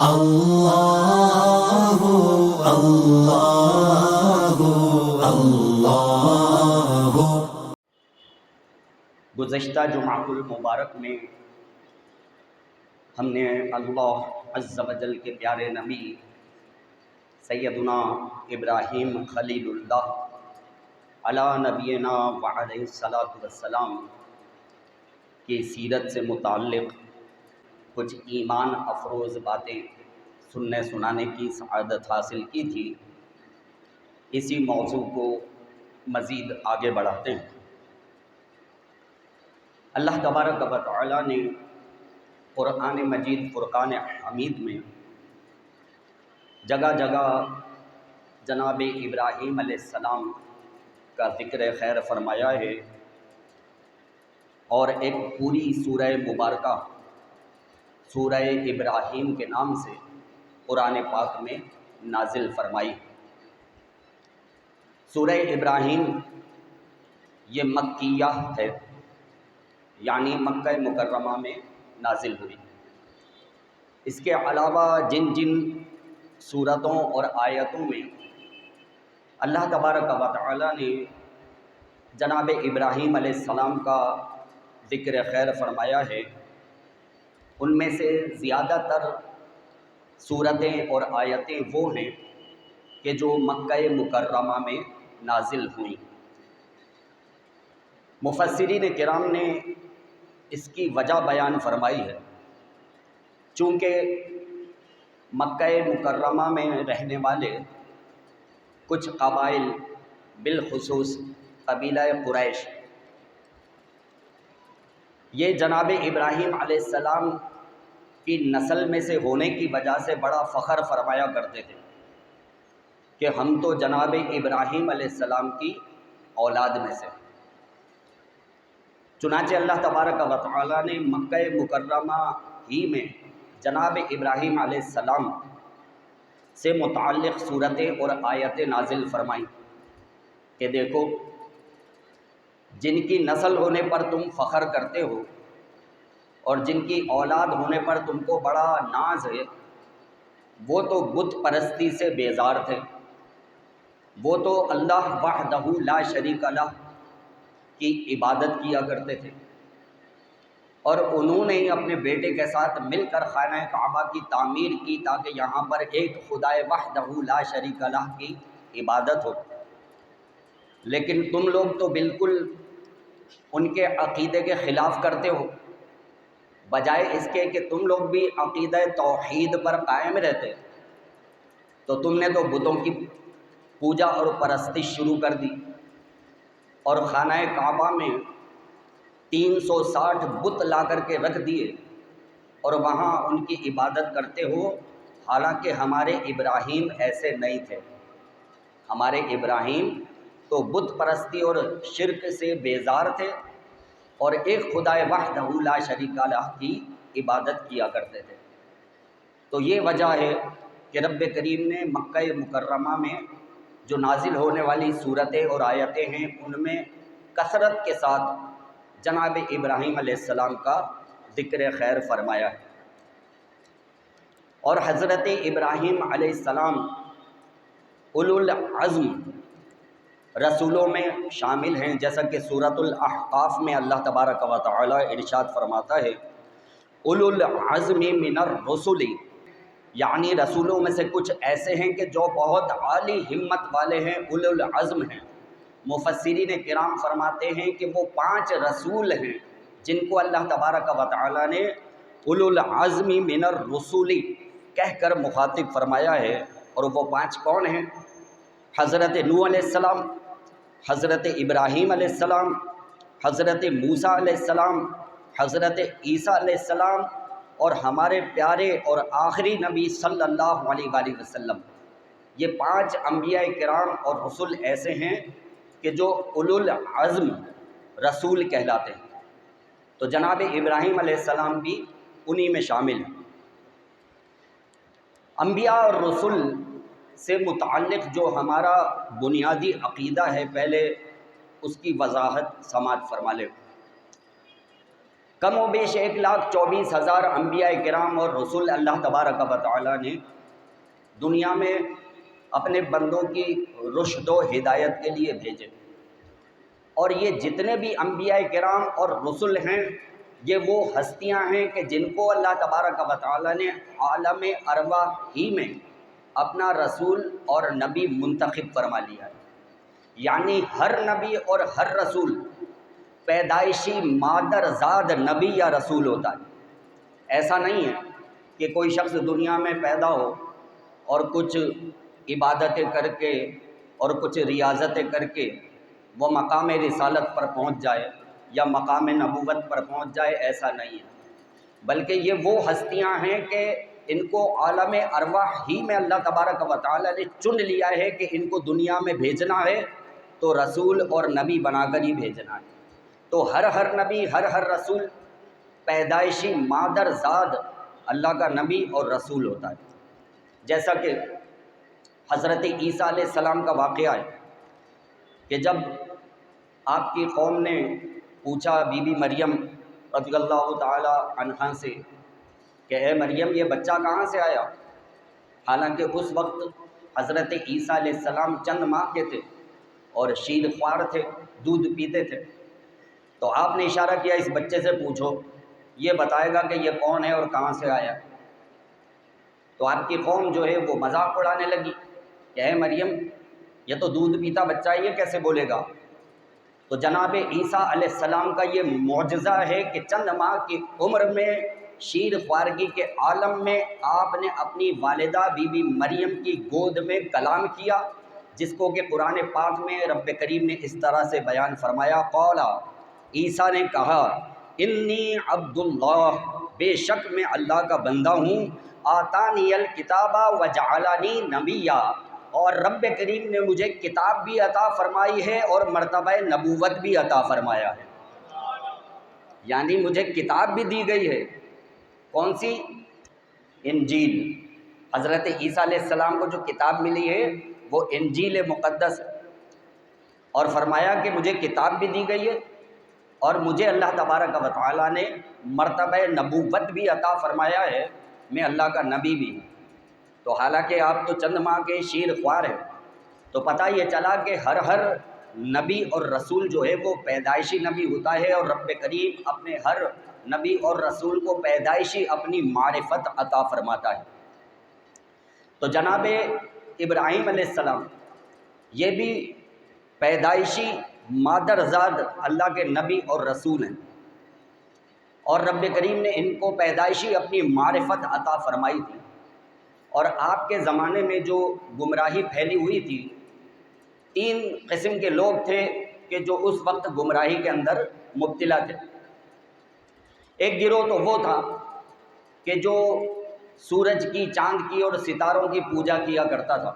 اللہ اللہ اللہ۔ گزشتہ جمعہ المبارک میں ہم نے اللہ عز و جل کے پیارے نبی سیدنا ابراہیم خلیل اللہ علی نبینا وعلیہ الصلاۃ والسلام کی سیرت سے متعلق کچھ ایمان افروز باتیں سننے سنانے کی سعادت حاصل کی تھی۔ اسی موضوع کو مزید آگے بڑھاتے ہیں۔ اللہ تبارک و تعالی نے قرآن مجید فرقان حمید میں جگہ جگہ جناب ابراہیم علیہ السلام کا ذکر خیر فرمایا ہے، اور ایک پوری سورہ مبارکہ سورہ ابراہیم کے نام سے قرآن پاک میں نازل فرمائی۔ سورہ ابراہیم یہ مکیہ ہے، یعنی مکہ مکرمہ میں نازل ہوئی۔ اس کے علاوہ جن جن سورتوں اور آیتوں میں اللہ تبارک و تعالی نے جناب ابراہیم علیہ السلام کا ذکر خیر فرمایا ہے، ان میں سے زیادہ تر سورتیں اور آیتیں وہ ہیں کہ جو مکہ مکرمہ میں نازل ہوئیں۔ مفسرین کرام نے اس کی وجہ بیان فرمائی ہے، چونکہ مکہ مکرمہ میں رہنے والے کچھ قبائل، بالخصوص قبیلہ قریش، یہ جناب ابراہیم علیہ السلام کی نسل میں سے ہونے کی وجہ سے بڑا فخر فرمایا کرتے تھے کہ ہم تو جناب ابراہیم علیہ السلام کی اولاد میں سے۔ چنانچہ اللہ تبارک و تعالی نے مکہ مکرمہ ہی میں جناب ابراہیم علیہ السلام سے متعلق صورتیں اور آیتیں نازل فرمائیں کہ دیکھو، جن کی نسل ہونے پر تم فخر کرتے ہو اور جن کی اولاد ہونے پر تم کو بڑا ناز ہے، وہ تو بت پرستی سے بیزار تھے، وہ تو اللہ وحدہ لا شریک لہ کی عبادت کیا کرتے تھے، اور انہوں نے اپنے بیٹے کے ساتھ مل کر خانہ کعبہ کی تعمیر کی تاکہ یہاں پر ایک خدائے وحدہ لا شریک لہ کی عبادت ہو۔ لیکن تم لوگ تو بالکل ان کے عقیدے کے خلاف کرتے ہو، بجائے اس کے کہ تم لوگ بھی عقیدہ توحید پر قائم رہتے، تو تم نے تو بتوں کی پوجا اور پرستش شروع کر دی، اور خانہ کعبہ میں 360 بت لا کر کے رکھ دیے اور وہاں ان کی عبادت کرتے ہو، حالانکہ ہمارے ابراہیم ایسے نہیں تھے۔ ہمارے ابراہیم تو بت پرستی اور شرک سے بیزار تھے اور ایک خدائے وحدہ لا شریک لہ کی عبادت کیا کرتے تھے۔ تو یہ وجہ ہے کہ رب کریم نے مکہ مکرمہ میں جو نازل ہونے والی صورتیں اور آیتیں ہیں، ان میں کثرت کے ساتھ جناب ابراہیم علیہ السلام کا ذکر خیر فرمایا ہے۔ اور حضرت ابراہیم علیہ السلام اولو العزم رسولوں میں شامل ہیں، جیسا کہ سورۃ الاحقاف میں اللہ تبارک و تعالی ارشاد فرماتا ہے، اولو العزم من الرسل، یعنی رسولوں میں سے کچھ ایسے ہیں کہ جو بہت عالی ہمت والے ہیں، اولو العزم ہیں۔ مفسرین کرام فرماتے ہیں کہ وہ 5 رسول ہیں جن کو اللہ تبارک و تعالی نے اولو العزم من الرسل کہہ کر مخاطب فرمایا ہے، اور وہ 5 کون ہیں؟ حضرت نوح علیہ السلام، حضرت ابراہیم علیہ السلام، حضرت موسیٰ علیہ السلام، حضرت عیسیٰ علیہ السلام، اور ہمارے پیارے اور آخری نبی صلی اللہ علیہ وآلہ وسلم۔ یہ 5 انبیاء کرام اور رسول ایسے ہیں کہ جو اولو العزم رسول کہلاتے ہیں۔ تو جناب ابراہیم علیہ السلام بھی انہی میں شامل ہیں۔ انبیاء اور رسول سے متعلق جو ہمارا بنیادی عقیدہ ہے، پہلے اس کی وضاحت سماعت فرما لیں۔ کم و بیش 1,24,000 انبیاء کرام اور رسول اللہ تبارک و تعالی نے دنیا میں اپنے بندوں کی رشد و ہدایت کے لیے بھیجے، اور یہ جتنے بھی انبیاء کرام اور رسول ہیں یہ وہ ہستیاں ہیں کہ جن کو اللہ تبارک و تعالی نے عالم ارواح ہی میں اپنا رسول اور نبی منتخب فرما لیا ہے۔ یعنی ہر نبی اور ہر رسول پیدائشی مادر زاد نبی یا رسول ہوتا ہے۔ ایسا نہیں ہے کہ کوئی شخص دنیا میں پیدا ہو اور کچھ عبادتیں کر کے اور کچھ ریاضتیں کر کے وہ مقام رسالت پر پہنچ جائے یا مقام نبوت پر پہنچ جائے، ایسا نہیں ہے، بلکہ یہ وہ ہستیاں ہیں کہ ان کو عالم ارواح ہی میں اللہ تبارک و تعالی نے چن لیا ہے کہ ان کو دنیا میں بھیجنا ہے تو رسول اور نبی بنا کر ہی بھیجنا ہے۔ تو ہر نبی ہر رسول پیدائشی مادر زاد اللہ کا نبی اور رسول ہوتا ہے۔ جیسا کہ حضرت عیسیٰ علیہ السلام کا واقعہ ہے کہ جب آپ کی قوم نے پوچھا بی بی مریم رضی اللہ تعالی عنہا سے کہ اے مریم یہ بچہ کہاں سے آیا، حالانکہ اس وقت حضرت عیسیٰ علیہ السلام چند ماہ کے تھے اور شیر خوار تھے، دودھ پیتے تھے، تو آپ نے اشارہ کیا اس بچے سے پوچھو، یہ بتائے گا کہ یہ کون ہے اور کہاں سے آیا۔ تو آپ کی قوم جو ہے وہ مذاق اڑانے لگی کہ اے مریم یہ تو دودھ پیتا بچہ ہے، یہ کیسے بولے گا۔ تو جناب عیسیٰ علیہ السلام کا یہ معجزہ ہے کہ چند ماہ کی عمر میں شیر خوارگی کے عالم میں آپ نے اپنی والدہ بی بی مریم کی گود میں کلام کیا، جس کو کہ قرآن پاک میں رب کریم نے اس طرح سے بیان فرمایا، قولا عیسیٰ نے کہا انی عبد اللہ، بے شک میں اللہ کا بندہ ہوں، آتانی الکتاب وجعلنی نبیا، اور رب کریم نے مجھے کتاب بھی عطا فرمائی ہے اور مرتبہ نبوت بھی عطا فرمایا ہے۔ یعنی مجھے کتاب بھی دی گئی ہے، کون سی؟ انجیل۔ حضرت عیسیٰ علیہ السلام کو جو کتاب ملی ہے وہ انجیل مقدس ہے، اور فرمایا کہ مجھے کتاب بھی دی گئی ہے اور مجھے اللہ تبارک و تعالیٰ نے مرتبہ نبوت بھی عطا فرمایا ہے، میں اللہ کا نبی بھی ہوں۔ تو حالانکہ آپ تو چند ماہ کے شیر خوار ہیں، تو پتہ یہ چلا کہ ہر نبی اور رسول جو ہے وہ پیدائشی نبی ہوتا ہے، اور رب کریم اپنے ہر نبی اور رسول کو پیدائشی اپنی معرفت عطا فرماتا ہے۔ تو جناب ابراہیم علیہ السلام یہ بھی پیدائشی مادر زاد اللہ کے نبی اور رسول ہیں، اور رب کریم نے ان کو پیدائشی اپنی معرفت عطا فرمائی تھی۔ اور آپ کے زمانے میں جو گمراہی پھیلی ہوئی تھی، 3 قسم کے لوگ تھے کہ جو اس وقت گمراہی کے اندر مبتلا تھے۔ ایک گروہ تو وہ تھا کہ جو سورج کی، چاند کی اور ستاروں کی پوجا کیا کرتا تھا۔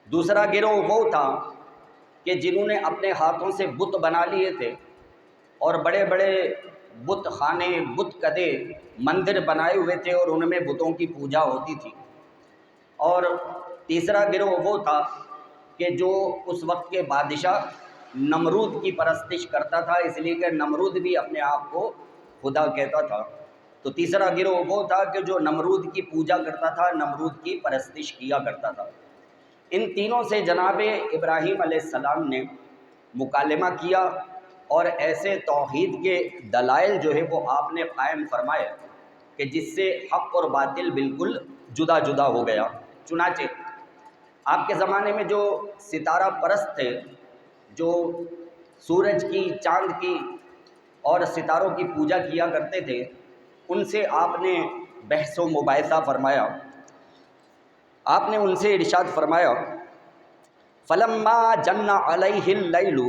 دوسرا گروہ وہ تھا کہ جنہوں نے اپنے ہاتھوں سے بت بنا لیے تھے اور بڑے بڑے بت خانے، بت کدے، مندر بنائے ہوئے تھے اور ان میں بتوں کی پوجا ہوتی تھی۔ اور تیسرا گروہ وہ تھا کہ جو اس وقت کے بادشاہ نمرود کی پرستش کرتا تھا، اس لیے کہ نمرود بھی اپنے آپ کو خدا کہتا تھا۔ تو تیسرا گروہ وہ تھا کہ جو نمرود کی پوجا کرتا تھا، نمرود کی پرستش کیا کرتا تھا۔ ان تینوں سے جناب ابراہیم علیہ السلام نے مکالمہ کیا اور ایسے توحید کے دلائل جو ہے وہ آپ نے قائم فرمائے کہ جس سے حق اور باطل بالکل جدا جدا ہو گیا۔ چنانچہ آپ کے زمانے میں جو ستارہ پرست تھے، جو سورج کی، چاند کی اور ستاروں کی پوجا کیا کرتے تھے، ان سے آپ نے بحث و مباحثہ فرمایا۔ آپ نے ان سے ارشاد فرمایا، فلما جن علیہ اللیل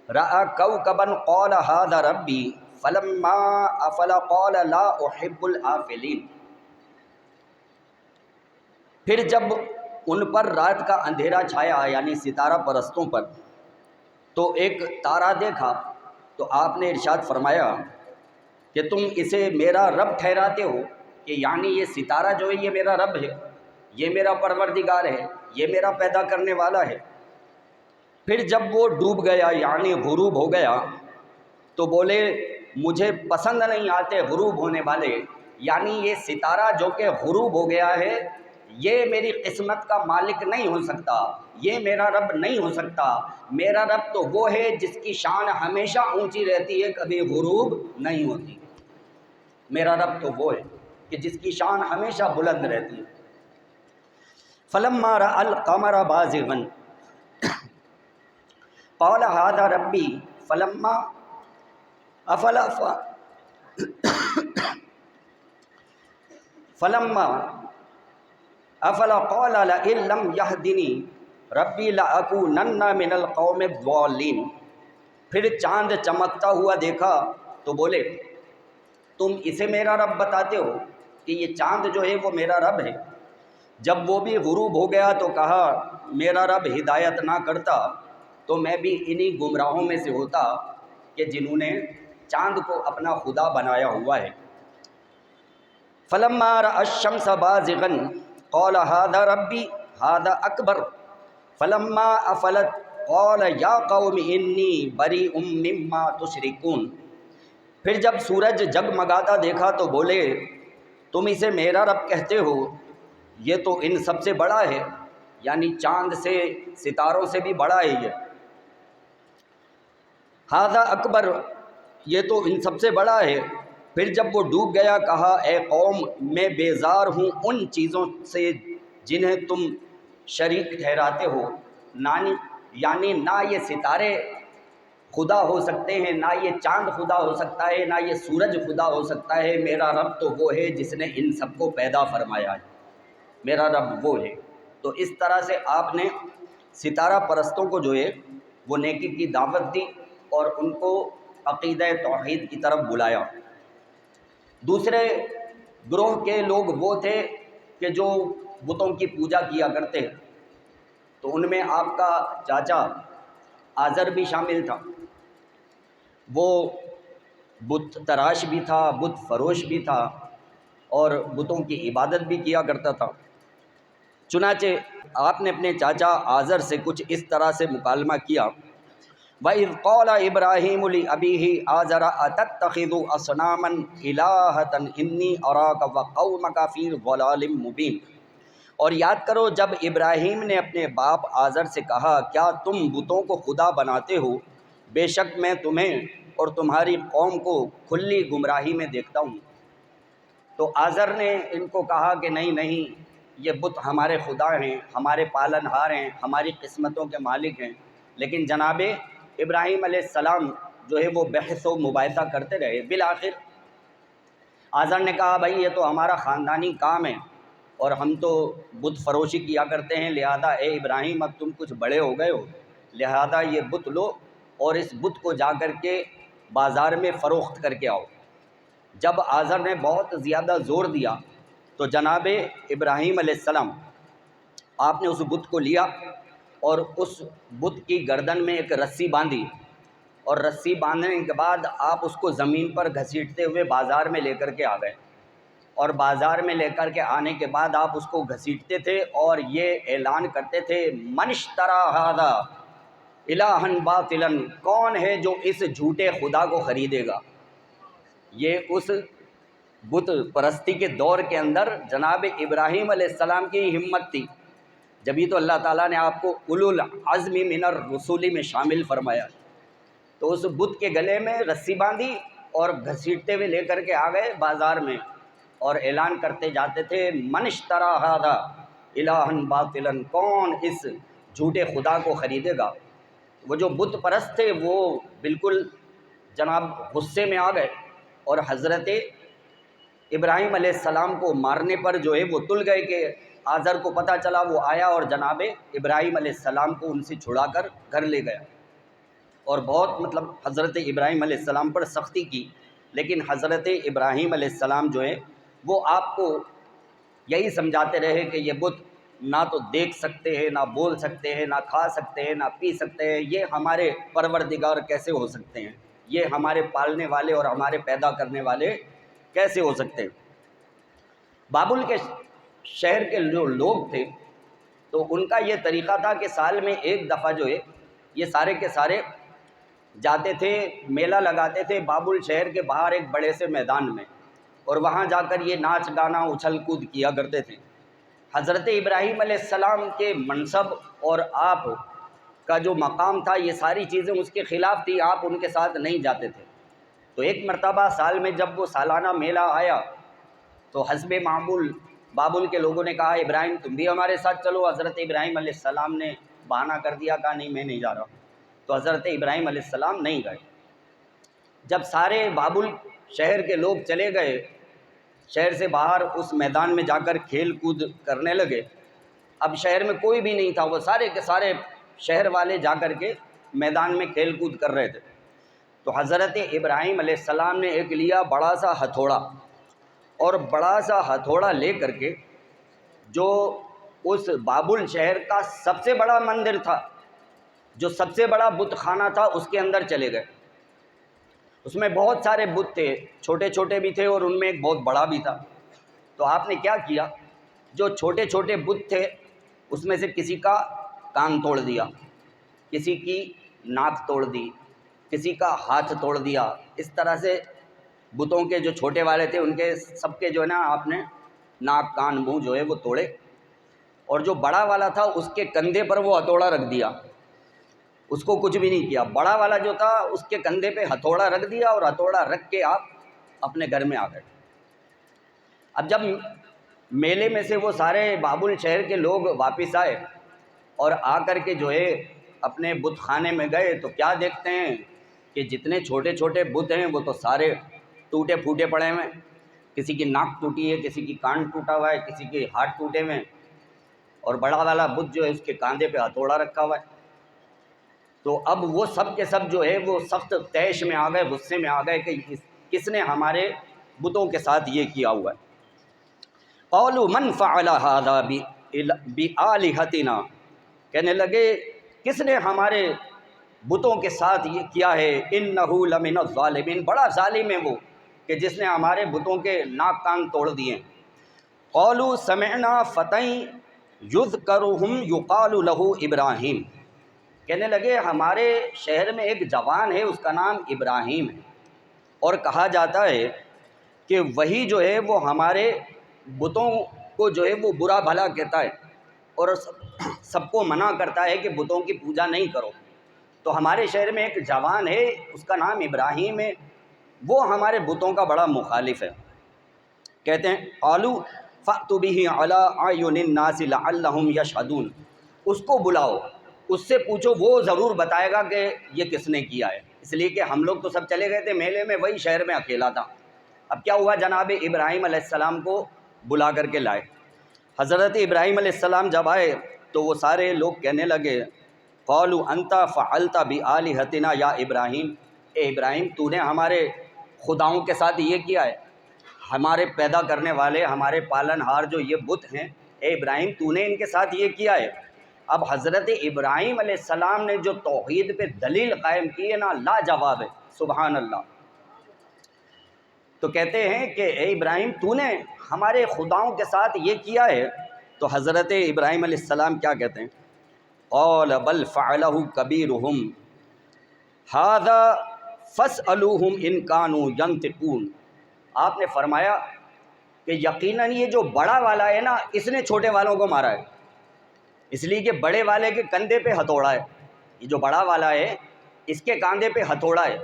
رأى کوکبا قال ھذا ربی فلما افل قال لا احب الآفلین۔ پھر جب ان پر رات کا اندھیرا چھایا، یعنی ستارہ پرستوں پر، تو ایک تارا دیکھا، تو آپ نے ارشاد فرمایا کہ تم اسے میرا رب ٹھہراتے ہو، کہ یعنی یہ ستارہ جو ہے یہ میرا رب ہے، یہ میرا پروردگار ہے، یہ میرا پیدا کرنے والا ہے۔ پھر جب وہ ڈوب گیا، یعنی غروب ہو گیا، تو بولے مجھے پسند نہیں آتے غروب ہونے والے، یعنی یہ ستارہ جو کہ غروب ہو گیا ہے یہ میری قسمت کا مالک نہیں ہو سکتا، یہ میرا رب نہیں ہو سکتا۔ میرا رب تو وہ ہے جس کی شان ہمیشہ اونچی رہتی ہے، کبھی غروب نہیں ہوتی۔ میرا رب تو وہ ہے کہ جس کی شان ہمیشہ بلند رہتی ہے۔ فلما رأى القمر بازغا قال هذا ربی فلما افل قال لئن لم يهدني ربی لأکونن من القوم الضالین۔ پھر چاند چمکتا ہوا دیکھا تو بولے تم اسے میرا رب بتاتے ہو کہ یہ چاند جو ہے وہ میرا رب ہے۔ جب وہ بھی غروب ہو گیا تو کہا میرا رب ہدایت نہ کرتا تو میں بھی انہی گمراہوں میں سے ہوتا کہ جنہوں نے چاند کو اپنا خدا بنایا ہوا ہے۔ فلما رأى الشمس بازغا قال هذا ربي هذا اکبر فلما افلت قال یا قوم انی بریء مما تشرکون۔ پھر جب سورج جگمگاتا دیکھا تو بولے تم اسے میرا رب کہتے ہو، یہ تو ان سب سے بڑا ہے، یعنی چاند سے ستاروں سے بھی بڑا ہے یہ۔ ھذا اکبر، یہ تو ان سب سے بڑا ہے۔ پھر جب وہ ڈوب گیا کہا اے قوم میں بیزار ہوں ان چیزوں سے جنہیں تم شریک ٹھہراتے ہو، یعنی نہ یہ ستارے خدا ہو سکتے ہیں، نہ یہ چاند خدا ہو سکتا ہے، نہ یہ سورج خدا ہو سکتا ہے۔ میرا رب تو وہ ہے جس نے ان سب کو پیدا فرمایا ہے، میرا رب وہ ہے۔ تو اس طرح سے آپ نے ستارہ پرستوں کو جو ہے وہ نیکی کی دعوت دی اور ان کو عقیدہ توحید کی طرف بلایا۔ دوسرے گروہ کے لوگ وہ تھے کہ جو بتوں کی پوجا کیا کرتے، تو ان میں آپ کا چاچا آزر بھی شامل تھا۔ وہ بت تراش بھی تھا، بت فروش بھی تھا اور بتوں کی عبادت بھی کیا کرتا تھا۔ چنانچہ آپ نے اپنے چاچا آزر سے کچھ اس طرح سے مکالمہ کیا وَإِذْ قَالَ إِبْرَاهِيمُ لِأَبِيهِ آزَرَ أَتَتَّخِذُ أَصْنَامًا إِلَٰهَةً إِنِّي أَرَاكَ وَقَوْمَكَ فِي ضَلَالٍ مُّبِينٍ۔ اور یاد کرو جب ابراہیم نے اپنے باپ آزر سے کہا کیا تم بتوں کو خدا بناتے ہو، بے شک میں تمہیں اور تمہاری قوم کو کھلی گمراہی میں دیکھتا ہوں۔ تو آزر نے ان کو کہا کہ نہیں، یہ بت ہمارے خدا ہیں، ہمارے پالن ہار ہیں، ہماری قسمتوں کے مالک ہیں۔ لیکن جناب ابراہیم علیہ السلام جو ہے وہ بحث و مباحثہ کرتے رہے۔ بالآخر آزر نے کہا بھائی یہ تو ہمارا خاندانی کام ہے اور ہم تو بت فروشی کیا کرتے ہیں، لہذا اے ابراہیم اب تم کچھ بڑے ہو گئے ہو، لہذا یہ بت لو اور اس بت کو جا کر کے بازار میں فروخت کر کے آؤ۔ جب آزر نے بہت زیادہ زور دیا تو جناب ابراہیم علیہ السلام آپ نے اس بت کو لیا اور اس بت کی گردن میں ایک رسی باندھی، اور رسی باندھنے کے بعد آپ اس کو زمین پر گھسیٹتے ہوئے بازار میں لے کر کے آ گئے، اور بازار میں لے کر کے آنے کے بعد آپ اس کو گھسیٹتے تھے اور یہ اعلان کرتے تھے من اشتری ھذا الہا باطلا، کون ہے جو اس جھوٹے خدا کو خریدے گا۔ یہ اس بت پرستی کے دور کے اندر جناب ابراہیم علیہ السلام کی ہمت تھی، جبھی تو اللہ تعالیٰ نے آپ کو اولو العزم من الرسول میں شامل فرمایا۔ تو اس بت کے گلے میں رسی باندھی اور گھسیٹتے ہوئے لے کر کے آ گئے بازار میں اور اعلان کرتے جاتے تھے من اشتری ھذا الہا باطلا، کون اس جھوٹے خدا کو خریدے گا۔ وہ جو بت پرست تھے وہ بالکل جناب غصے میں آ گئے اور حضرت ابراہیم علیہ السلام کو مارنے پر جو ہے وہ تل گئے کہ آزر کو پتہ چلا، وہ آیا اور جناب ابراہیم علیہ السلام کو ان سے چھڑا کر گھر لے گیا، اور بہت حضرت ابراہیم علیہ السلام پر سختی کی۔ لیکن حضرت ابراہیم علیہ السلام جو ہے وہ آپ کو یہی سمجھاتے رہے کہ یہ بت نہ تو دیکھ سکتے ہیں، نہ بول سکتے ہیں، نہ کھا سکتے ہیں، نہ پی سکتے ہیں، یہ ہمارے پروردگار کیسے ہو سکتے ہیں، یہ ہمارے پالنے والے اور ہمارے پیدا کرنے والے کیسے ہو سکتے ہیں۔ بابل کے شہر کے جو لوگ تھے تو ان کا یہ طریقہ تھا کہ سال میں ایک دفعہ جو ہے یہ سارے کے سارے جاتے تھے، میلہ لگاتے تھے بابل شہر کے باہر ایک بڑے سے میدان میں، اور وہاں جا کر یہ ناچ گانا اچھل کود کیا کرتے تھے۔ حضرت ابراہیم علیہ السلام کے منصب اور آپ کا جو مقام تھا، یہ ساری چیزیں اس کے خلاف تھی، آپ ان کے ساتھ نہیں جاتے تھے۔ تو ایک مرتبہ سال میں جب وہ سالانہ میلہ آیا تو حسب معمول بابل کے لوگوں نے کہا ابراہیم تم بھی ہمارے ساتھ چلو۔ حضرت ابراہیم علیہ السلام نے بہانہ کر دیا، کہا نہیں میں نہیں جا رہا۔ تو حضرت ابراہیم علیہ السلام نہیں گئے۔ جب سارے بابل شہر کے لوگ چلے گئے، شہر سے باہر اس میدان میں جا کر کھیل کود کرنے لگے، اب شہر میں کوئی بھی نہیں تھا، وہ سارے کے سارے شہر والے جا کر کے میدان میں کھیل کود کر رہے تھے۔ تو حضرت ابراہیم علیہ السلام نے ایک لیا بڑا سا ہتھوڑا، اور بڑا سا ہتھوڑا لے کر کے جو اس بابل شہر کا سب سے بڑا مندر تھا، جو سب سے بڑا بت خانہ تھا، اس کے اندر چلے گئے۔ اس میں بہت سارے بت تھے، چھوٹے چھوٹے بھی تھے اور ان میں ایک بہت بڑا بھی تھا۔ تو آپ نے کیا کیا، جو چھوٹے چھوٹے بت تھے اس میں سے کسی کا کان توڑ دیا، کسی کی ناک توڑ دی، کسی کا ہاتھ توڑ دیا۔ اس طرح سے بتوں کے جو چھوٹے والے تھے ان کے سب کے جو ہے نا آپ نے ناک کان منہ جو ہے وہ توڑے، اور جو بڑا والا تھا اس کے کندھے پر وہ ہتھوڑا رکھ دیا، اس کو کچھ بھی نہیں کیا۔ بڑا والا جو تھا اس کے کندھے پہ ہتھوڑا رکھ دیا، اور ہتھوڑا رکھ کے آپ اپنے گھر میں آ گئے۔ اب جب میلے میں سے وہ سارے بابل شہر کے لوگ واپس آئے اور آ کر کے جو ہے اپنے بت خانے میں گئے، تو کیا دیکھتے ہیں کہ جتنے چھوٹے چھوٹے بت ہیں وہ تو سارے ٹوٹے پھوٹے پڑے ہوئے ہیں۔ کسی کی ناک ٹوٹی ہے، کسی کی کان ٹوٹا ہوا ہے، کسی کے ہاتھ ٹوٹے ہوئے ہیں، اور بڑا والا بت جو ہے اس کے کاندھے پہ ہتھوڑا رکھا ہوا ہے۔ تو اب وہ سب کے سب جو ہے وہ سخت طیش میں آ گئے، غصے میں آ گئے کہ کس نے ہمارے بتوں کے ساتھ یہ کیا ہوا ہے۔ قالوا من فعل هذا بآلهتنا، کہنے لگے کس نے ہمارے بتوں کے ساتھ یہ کیا ہے، انه لمن الظالمین، بڑا ظالم ہے وہ کہ جس نے ہمارے بتوں کے ناک کان توڑ دیے۔ قالوا سمعنا فتى يذكرهم يقال له ابراہیم، کہنے لگے ہمارے شہر میں ایک جوان ہے، اس کا نام ابراہیم ہے، اور کہا جاتا ہے کہ وہی جو ہے وہ ہمارے بتوں کو جو ہے وہ برا بھلا کہتا ہے، اور سب کو منع کرتا ہے کہ بتوں کی پوجا نہیں کرو۔ تو ہمارے شہر میں ایک جوان ہے، اس کا نام ابراہیم ہے، وہ ہمارے بتوں کا بڑا مخالف ہے۔ کہتے ہیں قالوا فأتوا به على أعين الناس لعلهم يشهدون، اس کو بلاؤ، اس سے پوچھو، وہ ضرور بتائے گا کہ یہ کس نے کیا ہے، اس لیے کہ ہم لوگ تو سب چلے گئے تھے میلے میں، وہی شہر میں اکیلا تھا۔ اب کیا ہوا، جناب ابراہیم علیہ السلام کو بلا کر کے لائے۔ حضرت ابراہیم علیہ السلام جب آئے تو وہ سارے لوگ کہنے لگے قالوا انت فعلت بآلهتنا یا ابراہیم، اے ابراہیم تو نے ہمارے خداؤں کے ساتھ یہ کیا ہے، ہمارے پیدا کرنے والے، ہمارے پالن ہار جو یہ بت ہیں، اے ابراہیم تو نے ان کے ساتھ یہ کیا ہے۔ اب حضرت ابراہیم علیہ السلام نے جو توحید پہ دلیل قائم کی ہے نا، لاجواب ہے، سبحان اللہ۔ تو کہتے ہیں کہ اے ابراہیم تو نے ہمارے خداؤں کے ساتھ یہ کیا ہے۔ تو حضرت ابراہیم علیہ السلام کیا کہتے ہیں، قال بل فعلہ کبیرہم ھذا فاسألوہم ان کانوا ینطقون، آپ نے فرمایا کہ یقیناً یہ جو بڑا والا ہے نا، اس نے چھوٹے والوں کو مارا ہے، اس لیے کہ بڑے والے کے کندھے پہ ہتھوڑا ہے، یہ جو بڑا والا ہے اس کے کاندھے پہ ہتھوڑا ہے،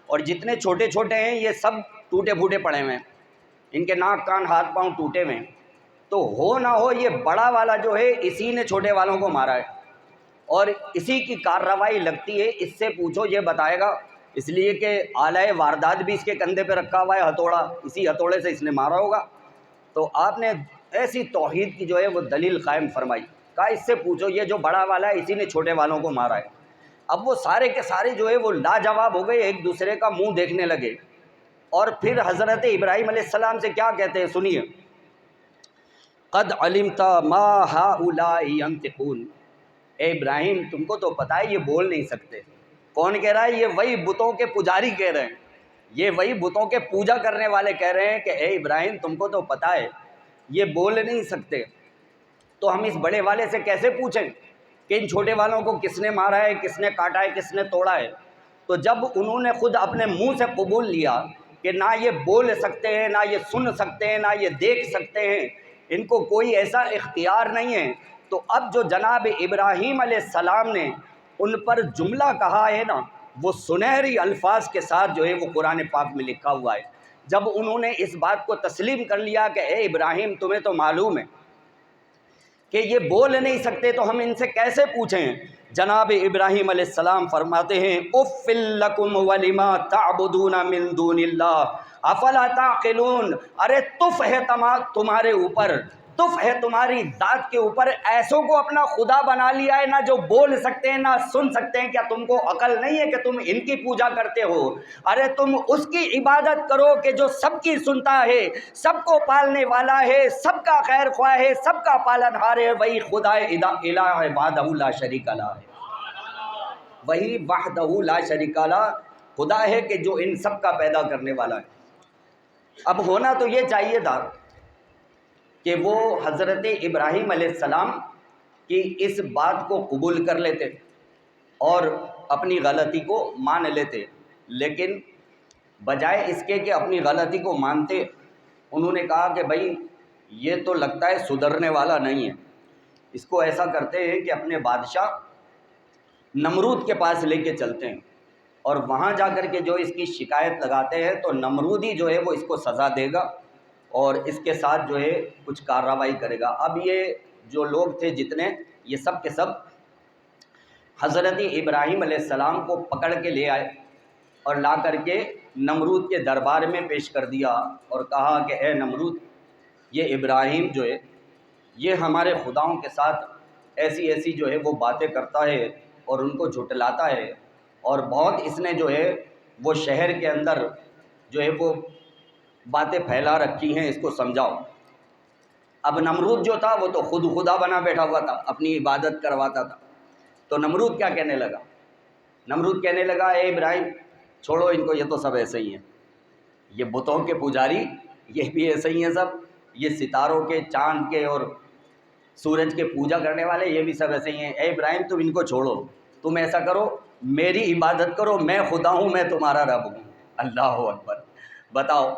اور جتنے چھوٹے چھوٹے ہیں یہ سب ٹوٹے پھوٹے پڑے ہوئے ہیں، ان کے ناک کان ہاتھ پاؤں ٹوٹے ہوئے ہیں۔ تو ہو نہ ہو یہ بڑا والا جو ہے اسی نے چھوٹے والوں کو مارا ہے، اور اسی کی کارروائی لگتی ہے، اس سے پوچھو یہ بتائے گا، اس لیے کہ آلۂ واردات بھی اس کے کندھے پہ رکھا ہوا ہے ہتھوڑا، اسی ہتھوڑے سے اس نے مارا ہوگا۔ تو آپ نے ایسی توحید کی جو ہے وہ دلیل قائم فرمائی، کہا اس سے پوچھو یہ جو بڑا والا ہے اسی نے چھوٹے والوں کو مارا ہے۔ اب وہ سارے کے سارے جو ہے وہ لاجواب ہو گئے، ایک دوسرے کا منہ دیکھنے لگے، اور پھر حضرت ابراہیم علیہ السلام سے کیا کہتے ہیں سنیے، قد علمت ما هؤلاء ينطقون، اے ابراہیم تم کو تو پتہ ہے یہ بول نہیں سکتے۔ کون کہہ رہا ہے، یہ وہی بتوں کے پجاری کہہ رہے ہیں، یہ وہی بتوں کے پوجا کرنے والے کہہ رہے ہیں کہ اے ابراہیم تم کو تو پتہ ہے یہ بول نہیں سکتے، تو ہم اس بڑے والے سے کیسے پوچھیں کہ ان چھوٹے والوں کو کس نے مارا ہے، کس نے کاٹا ہے، کس نے توڑا ہے۔ تو جب انہوں نے خود اپنے منہ سے قبول لیا کہ نہ یہ بول سکتے ہیں، نہ یہ سن سکتے ہیں، نہ یہ دیکھ سکتے ہیں، ان کو کوئی ایسا اختیار نہیں ہے، تو اب جو جناب ابراہیم علیہ السلام نے ان پر جملہ کہا ہے نا، وہ سنہری الفاظ کے ساتھ جو ہے وہ قرآن پاک میں لکھا ہوا ہے۔ جب انہوں نے اس بات کو تسلیم کر لیا کہ اے ابراہیم تمہیں تو معلوم ہے کہ یہ بول نہیں سکتے، تو ہم ان سے کیسے پوچھیں؟ جناب ابراہیم علیہ السلام فرماتے ہیں اف لکم ولما تعبدون من دون اللہ افلا تعقلون، ارے تف ہے تمہارے اوپر، تف ہے تمہاری ذات کے اوپر، ایسوں کو اپنا خدا بنا لیا ہے، نہ جو بول سکتے ہیں نہ سن سکتے ہیں، کیا تم کو عقل نہیں ہے کہ تم ان کی پوجا کرتے ہو؟ ارے تم اس کی عبادت کرو کہ جو سب کی سنتا ہے، سب کو پالنے والا ہے، سب کا خیر خواہ ہے، سب کا پالن ہار ہے، وہی خدا الہ وحدہ لا شریک لہ ہے، وہی وحدہ لا شریک لہ خدا ہے کہ جو ان سب کا پیدا کرنے والا ہے۔ اب ہونا تو یہ چاہیے تھا کہ وہ حضرت ابراہیم علیہ السلام کی اس بات کو قبول کر لیتے اور اپنی غلطی کو مان لیتے، لیکن بجائے اس کے کہ اپنی غلطی کو مانتے، انہوں نے کہا کہ بھائی یہ تو لگتا ہے سدھرنے والا نہیں ہے، اس کو ایسا کرتے ہیں کہ اپنے بادشاہ نمرود کے پاس لے کے چلتے ہیں، اور وہاں جا کر کے جو اس کی شکایت لگاتے ہیں تو نمرود ہی جو ہے وہ اس کو سزا دے گا اور اس کے ساتھ جو ہے کچھ کارروائی کرے گا۔ اب یہ جو لوگ تھے جتنے، یہ سب کے سب حضرت ابراہیم علیہ السلام کو پکڑ کے لے آئے اور لا کر کے نمرود کے دربار میں پیش کر دیا اور کہا کہ اے نمرود، یہ ابراہیم جو ہے یہ ہمارے خداؤں کے ساتھ ایسی ایسی جو ہے وہ باتیں کرتا ہے اور ان کو جھٹلاتا ہے، اور بہت اس نے جو ہے وہ شہر کے اندر جو ہے وہ باتیں پھیلا رکھی ہیں، اس کو سمجھاؤ۔ اب نمرود جو تھا وہ تو خود خدا بنا بیٹھا ہوا تھا، اپنی عبادت کرواتا تھا، تو نمرود کیا کہنے لگا؟ نمرود کہنے لگا اے ابراہیم چھوڑو ان کو، یہ تو سب ایسے ہی ہیں، یہ بتوں کے پجاری یہ بھی ایسے ہی ہیں سب، یہ ستاروں کے، چاند کے اور سورج کے پوجا کرنے والے یہ بھی سب ایسے ہی ہیں، اے ابراہیم تم ان کو چھوڑو، تم ایسا کرو میری عبادت کرو، میں خدا ہوں، میں تمہارا رب ہوں۔ اللہ اکبر! بتاؤ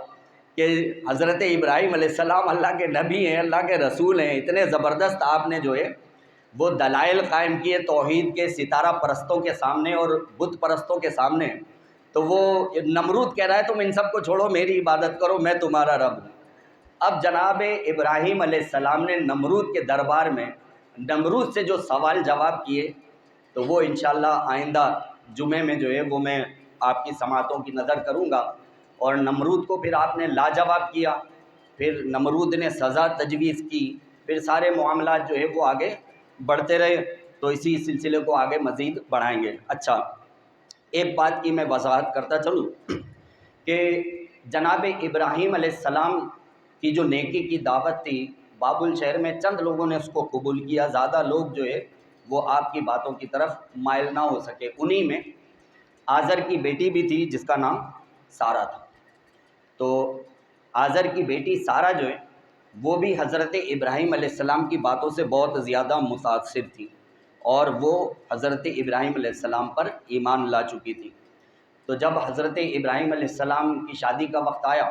کہ حضرت ابراہیم علیہ السلام اللہ کے نبی ہیں، اللہ کے رسول ہیں، اتنے زبردست آپ نے جو ہے وہ دلائل قائم کیے توحید کے ستارہ پرستوں کے سامنے اور بت پرستوں کے سامنے، تو وہ نمرود کہہ رہا ہے تم ان سب کو چھوڑو میری عبادت کرو، میں تمہارا رب ہوں۔ اب جناب ابراہیم علیہ السلام نے نمرود کے دربار میں نمرود سے جو سوال جواب کیے، تو وہ انشاءاللہ آئندہ جمعے میں جو ہے وہ میں آپ کی سماعتوں کی نظر کروں گا، اور نمرود کو پھر آپ نے لاجواب کیا، پھر نمرود نے سزا تجویز کی، پھر سارے معاملات جو ہے وہ آگے بڑھتے رہے، تو اسی سلسلے کو آگے مزید بڑھائیں گے۔ اچھا، ایک بات کی میں وضاحت کرتا چلوں کہ جناب ابراہیم علیہ السلام کی جو نیکی کی دعوت تھی، بابل شہر میں چند لوگوں نے اس کو قبول کیا، زیادہ لوگ جو ہے وہ آپ کی باتوں کی طرف مائل نہ ہو سکے۔ انہی میں آزر کی بیٹی بھی تھی جس کا نام سارہ تھا، تو آزر کی بیٹی سارہ جو ہے وہ بھی حضرت ابراہیم علیہ السلام کی باتوں سے بہت زیادہ متاثر تھی، اور وہ حضرت ابراہیم علیہ السلام پر ایمان لا چکی تھی۔ تو جب حضرت ابراہیم علیہ السلام کی شادی کا وقت آیا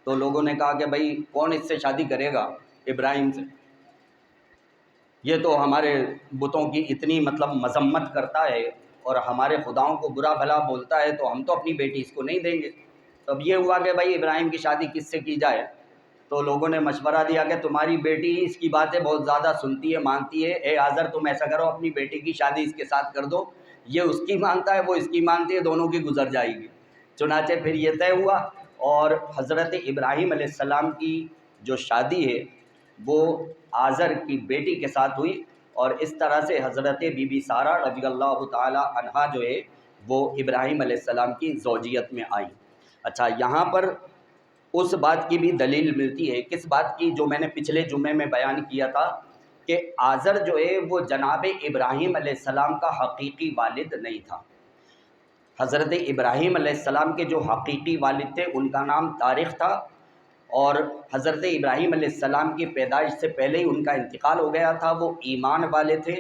تو لوگوں نے کہا کہ بھائی کون اس سے شادی کرے گا ابراہیم سے، یہ تو ہمارے بتوں کی اتنی مطلب مذمت کرتا ہے اور ہمارے خداؤں کو برا بھلا بولتا ہے، تو ہم تو اپنی بیٹی اس کو نہیں دیں گے۔ تو اب یہ ہوا کہ بھائی ابراہیم کی شادی کس سے کی جائے، تو لوگوں نے مشورہ دیا کہ تمہاری بیٹی اس کی باتیں بہت زیادہ سنتی ہے، مانتی ہے، اے آزر تم ایسا کرو اپنی بیٹی کی شادی اس کے ساتھ کر دو، یہ اس کی مانتا ہے وہ اس کی مانتی ہے، دونوں کی گزر جائے گی۔ چنانچہ پھر یہ طے ہوا اور حضرت ابراہیم علیہ السلام کی جو شادی ہے وہ آزر کی بیٹی کے ساتھ ہوئی، اور اس طرح سے حضرت بی بی سارہ رضی اللہ تعالی عنہا جو ہے وہ ابراہیم علیہ السلام کی زوجیت میں آئیں۔ اچھا، یہاں پر اس بات کی بھی دلیل ملتی ہے، کس بات کی؟ جو میں نے پچھلے جمعے میں بیان کیا تھا کہ آزر جو ہے وہ جناب ابراہیم علیہ السلام کا حقیقی والد نہیں تھا۔ حضرت ابراہیم علیہ السلام کے جو حقیقی والد تھے ان کا نام طارق تھا، اور حضرت ابراہیم علیہ السلام کی پیدائش سے پہلے ہی ان کا انتقال ہو گیا تھا۔ وہ ایمان والے تھے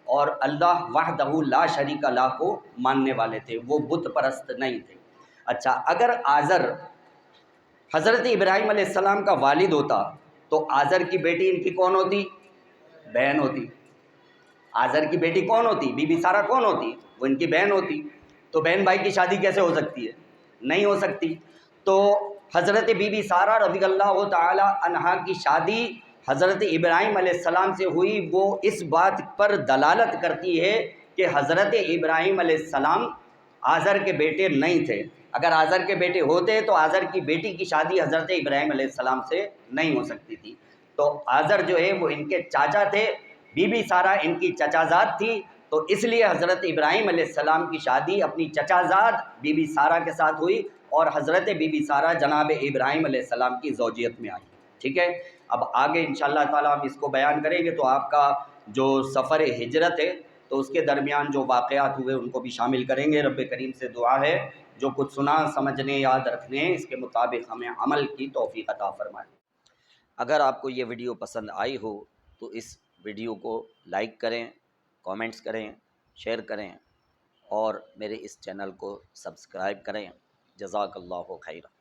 اور اللہ وحدہ لا شریک لہ کو ماننے والے تھے، وہ بت پرست نہیں تھے۔ اچھا، اگر آزر حضرت ابراہیم علیہ السلام کا والد ہوتا تو آزر کی بیٹی ان کی کون ہوتی؟ بہن ہوتی۔ آزر کی بیٹی کون ہوتی؟ بی بی سارہ کون ہوتی؟ وہ ان کی بہن ہوتی۔ تو بہن بھائی کی شادی کیسے ہو سکتی ہے؟ نہیں ہو سکتی۔ تو حضرت بی بی سارہ رضی اللہ تعالی عنہا کی شادی حضرت ابراہیم علیہ السلام سے ہوئی، وہ اس بات پر دلالت کرتی ہے کہ حضرت ابراہیم علیہ السلام آزر کے بیٹے نہیں تھے۔ اگر آزر کے بیٹے ہوتے تو آزر کی بیٹی کی شادی حضرت ابراہیم علیہ السلام سے نہیں ہو سکتی تھی۔ تو آزر جو ہے وہ ان کے چاچا تھے، بی بی سارہ ان کی چچازاد تھی، تو اس لیے حضرت ابراہیم علیہ السلام کی شادی اپنی چچازاد بی بی سارہ کے ساتھ ہوئی، اور حضرت بی بی سارہ جناب ابراہیم علیہ السلام کی زوجیت میں آئی۔ ٹھیک ہے، اب آگے انشاءاللہ تعالی ہم اس کو بیان کریں گے، تو آپ کا جو سفر ہجرت ہے تو اس کے درمیان جو واقعات ہوئے ان کو بھی شامل کریں گے۔ رب کریم سے دعا ہے جو کچھ سنا سمجھنے یاد رکھنے اس کے مطابق ہمیں عمل کی توفیق عطا فرمائے۔ اگر آپ کو یہ ویڈیو پسند آئی ہو تو اس ویڈیو کو لائک کریں، کامنٹس کریں، شیئر کریں، اور میرے اس چینل کو سبسکرائب کریں۔ جزاک اللہ خیر۔